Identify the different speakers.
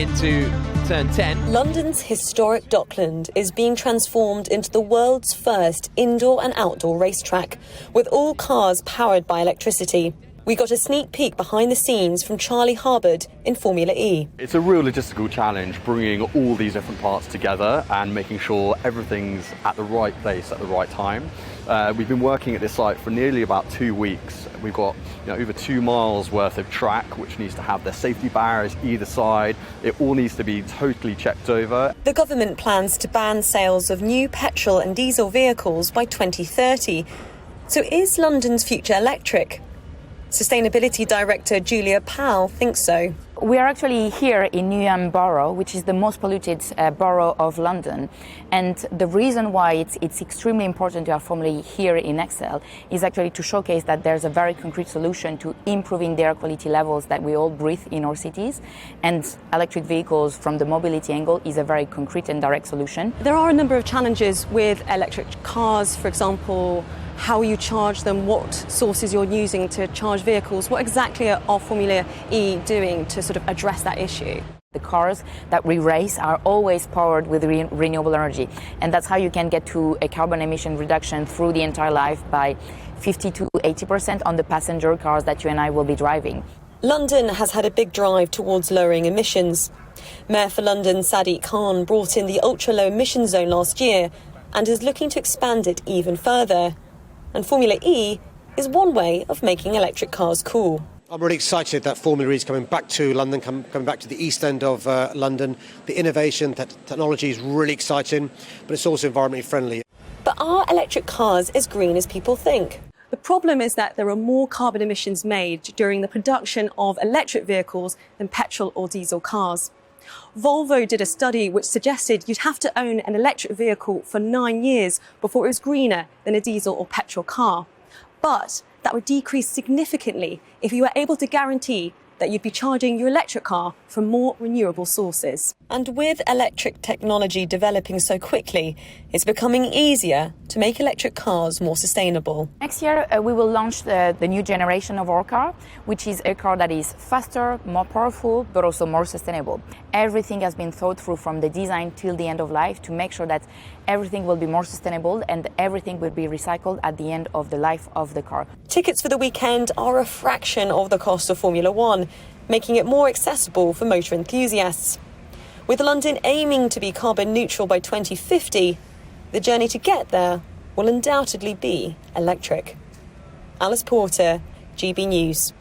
Speaker 1: into turn 10.
Speaker 2: London's historic Dockland is being transformed into the world's first indoor and outdoor racetrack, with all cars powered by electricity. We got a sneak peek behind the scenes from Charlie Harbord in Formula E.
Speaker 3: It's a real logistical challenge, bringing all these different parts together and making sure everything's at the right place at the right time. We've been working at this site for nearly about 2 weeks. We've got over 2 miles worth of track, which needs to have their safety barriers either side. It all needs to be totally checked over.
Speaker 2: The government plans to ban sales of new petrol and diesel vehicles by 2030. So is London's future electric? Sustainability Director Julia Powell thinks so.
Speaker 4: We are actually here in Newham Borough, which is the most polluted borough of London. And the reason why it's extremely important to have Formula E here in Excel is actually to showcase that there's a very concrete solution to improving the air quality levels that we all breathe in our cities. And electric vehicles, from the mobility angle, is a very concrete and direct solution.
Speaker 5: There are a number of challenges with electric cars, for example, how you charge them, what sources you're using to charge vehicles. What exactly are Formula E doing to sort of address that issue?
Speaker 4: The cars that we race are always powered with renewable energy, and that's how you can get to a carbon emission reduction through the entire life by 50 to 80% on the passenger cars that you and I will be driving.
Speaker 2: London has had a big drive towards lowering emissions. Mayor for London Sadiq Khan brought in the ultra-low emission zone last year and is looking to expand it even further. And Formula E is one way of making electric cars cool.
Speaker 6: I'm really excited that Formula E is coming back to London, coming back to the east end of London. The innovation, that technology is really exciting, but it's also environmentally friendly.
Speaker 2: But are electric cars as green as people think?
Speaker 5: The problem is that there are more carbon emissions made during the production of electric vehicles than petrol or diesel cars. Volvo did a study which suggested you'd have to own an electric vehicle for 9 years before it was greener than a diesel or petrol car. But that would decrease significantly if you were able to guarantee that you'd be charging your electric car from more renewable sources.
Speaker 2: And with electric technology developing so quickly, it's becoming easier to make electric cars more sustainable.
Speaker 4: Next year, we will launch the new generation of our car, which is a car that is faster, more powerful, but also more sustainable. Everything has been thought through from the design till the end of life to make sure that everything will be more sustainable and everything will be recycled at the end of the life of the car.
Speaker 2: Tickets for the weekend are a fraction of the cost of Formula One, making it more accessible for motor enthusiasts. With London aiming to be carbon neutral by 2050, the journey to get there will undoubtedly be electric. Alice Porter, GB News.